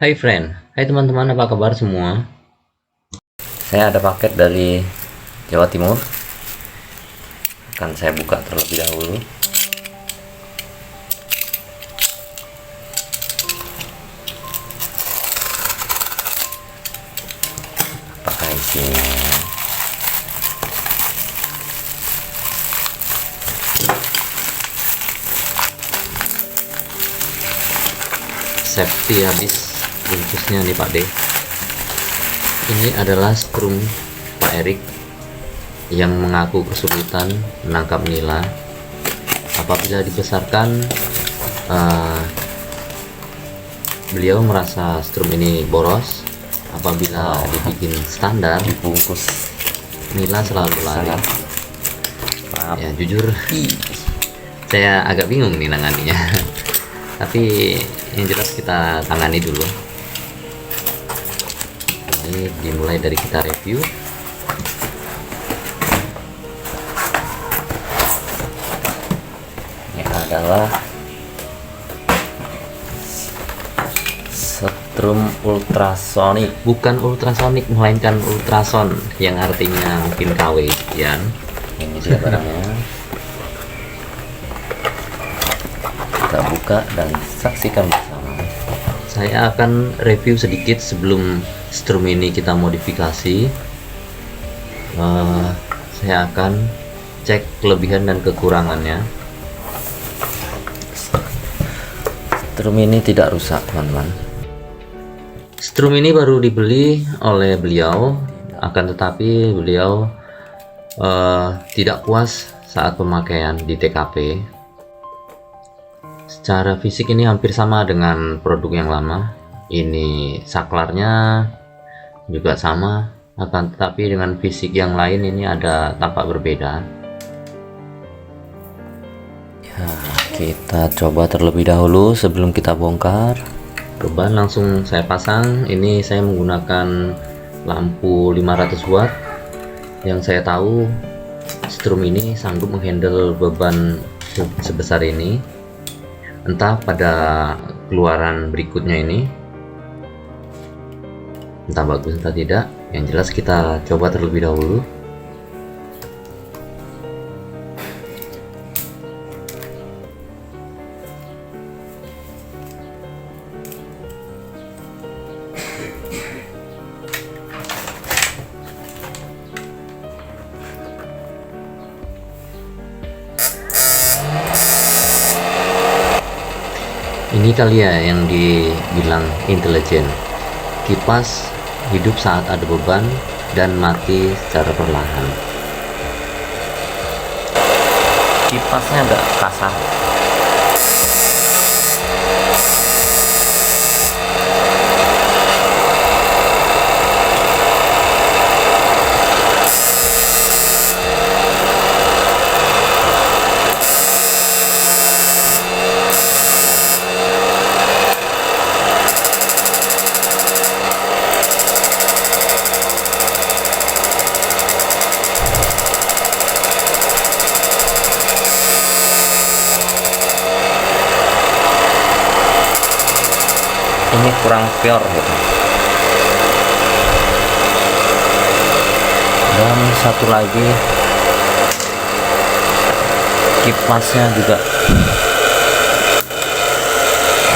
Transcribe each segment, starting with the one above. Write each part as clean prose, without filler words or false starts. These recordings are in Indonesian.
Hai friend, hai teman-teman, apa kabar semua? Saya ada paket dari Jawa Timur. Akan saya buka terlebih dahulu. Apakah isinya? Safety habis bungkusnya nih Pak D. Ini adalah skrum Pak Erik yang mengaku kesulitan menangkap nila. Apabila dibesarkan, beliau merasa strum ini boros. Apabila dibikin standar, dibungkus nila selalu lari. maaf Ya jujur, saya agak bingung nih nanganinya. Tapi yang jelas kita tangani dulu. Ini dimulai dari kita review. ini adalah setrum ultrasonic. Bukan ultrasonic melainkan ultrason, yang artinya mungkin KW sekian. Ini dia barangnya, kita buka dan saksikan bersama. Saya akan review sedikit sebelum strum ini kita modifikasi. Saya akan cek kelebihan dan kekurangannya. Strum ini tidak rusak teman-teman. Strum ini baru dibeli oleh beliau, akan tetapi beliau tidak puas saat pemakaian di TKP. Secara fisik ini hampir sama dengan produk yang lama. Ini saklarnya juga sama, akan tetapi dengan fisik yang lain ini ada tampak berbeda. Ya, kita coba terlebih dahulu sebelum kita bongkar. Beban langsung saya pasang. Ini saya menggunakan lampu 500 watt. Yang saya tahu strum ini sanggup menghandle beban sebesar ini. Entah pada keluaran berikutnya ini entah bagus entah tidak. Yang jelas kita coba terlebih dahulu. Ini kali ya yang dibilang intelijen. Kipas hidup saat ada beban dan mati secara perlahan. Kipasnya agak kasar. Ini kurang pure gitu. Dan satu lagi, kipasnya juga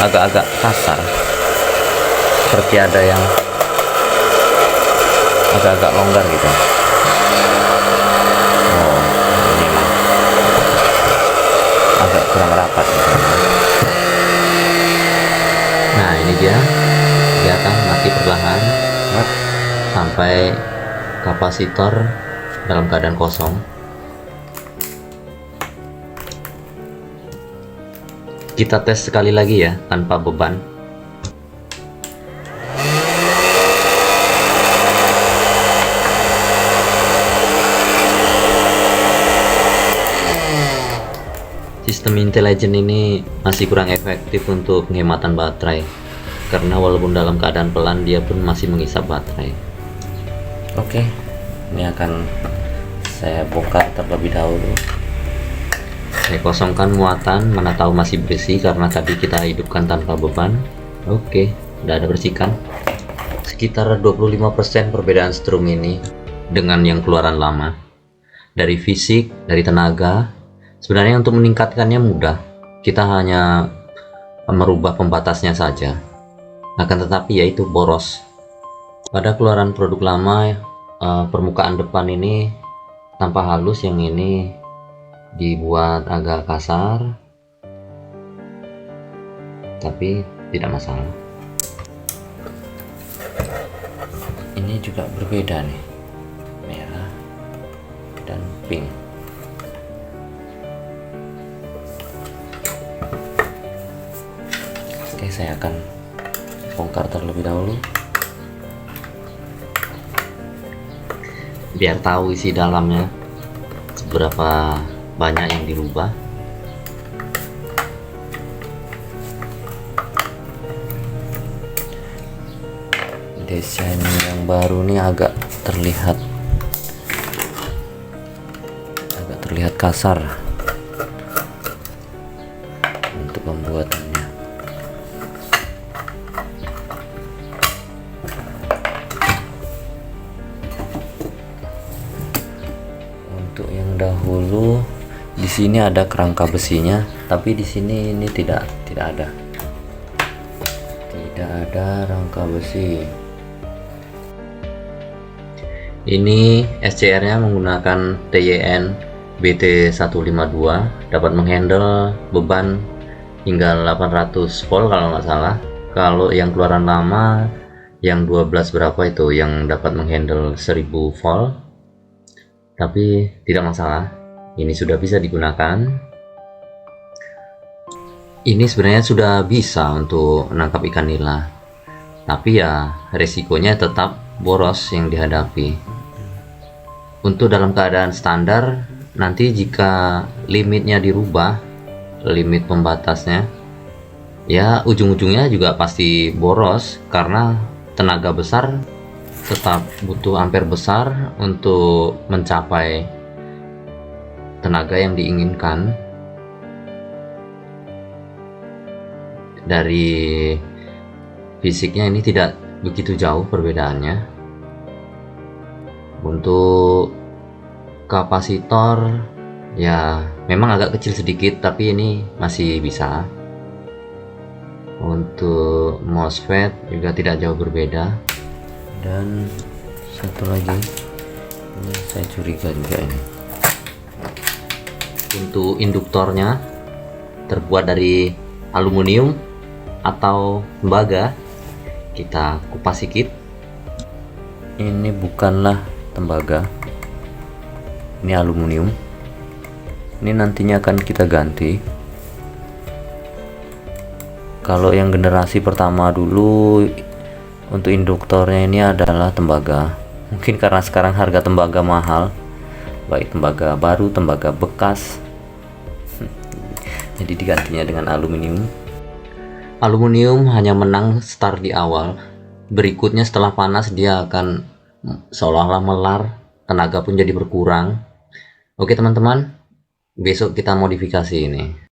agak-agak kasar, seperti ada yang agak-agak longgar gitu. Oh, ini mah agak kurang rapat gitu. Nah ini dia akan mati perlahan sampai kapasitor dalam keadaan kosong. Kita tes sekali lagi ya tanpa beban. Sistem intelijen ini masih kurang efektif untuk penghematan baterai, karena walaupun dalam keadaan pelan dia pun masih menghisap baterai. Oke, ini akan saya bongkar terlebih dahulu. Saya kosongkan muatan, mana tahu masih bersih karena tadi kita hidupkan tanpa beban. Oke. udah ada percikan. Sekitar 25% perbedaan strum ini dengan yang keluaran lama. Dari fisik, dari tenaga, sebenarnya untuk meningkatkannya mudah. Kita hanya merubah pembatasnya saja. Akan tetapi yaitu boros. Pada keluaran produk lama, permukaan depan ini tanpa halus, yang ini dibuat agak kasar, tapi tidak masalah. Ini juga berbeda nih, merah dan pink. Oke, saya akan bongkar terlebih dahulu Biar tahu isi dalamnya seberapa banyak yang dirubah. desain yang baru nih agak terlihat kasar untuk pembuatannya. Untuk yang dahulu di sini ada kerangka besinya, tapi di sini ini tidak ada rangka besi. Ini SCR nya menggunakan TYN BT152, dapat menghandle beban hingga 800 volt kalau nggak salah. Kalau yang keluaran lama yang 12 berapa itu yang dapat menghandle 1000 volt, tapi tidak masalah, ini sudah bisa digunakan. Ini sebenarnya sudah bisa untuk menangkap ikan nila, tapi ya resikonya tetap boros yang dihadapi. Untuk dalam keadaan standar, nanti jika limitnya dirubah, limit pembatasnya, ya ujung-ujungnya juga pasti boros, karena tenaga besar tetap butuh ampere besar untuk mencapai tenaga yang diinginkan. Dari fisiknya ini tidak begitu jauh perbedaannya. Untuk kapasitor ya memang agak kecil sedikit, tapi ini masih bisa. Untuk MOSFET juga tidak jauh berbeda. Dan satu lagi, ini saya curiga juga ini. Untuk induktornya terbuat dari aluminium atau tembaga. Kita kupas sedikit. Ini bukanlah tembaga, ini aluminium. Ini nantinya akan kita ganti. Kalau yang generasi pertama dulu untuk induktornya ini adalah tembaga. Mungkin karena sekarang harga tembaga mahal, baik tembaga baru, tembaga bekas, jadi digantinya dengan aluminium. Aluminium hanya menang start di awal, berikutnya setelah panas dia akan seolah-olah melar, tenaga pun jadi berkurang. Oke teman-teman, besok kita modifikasi ini.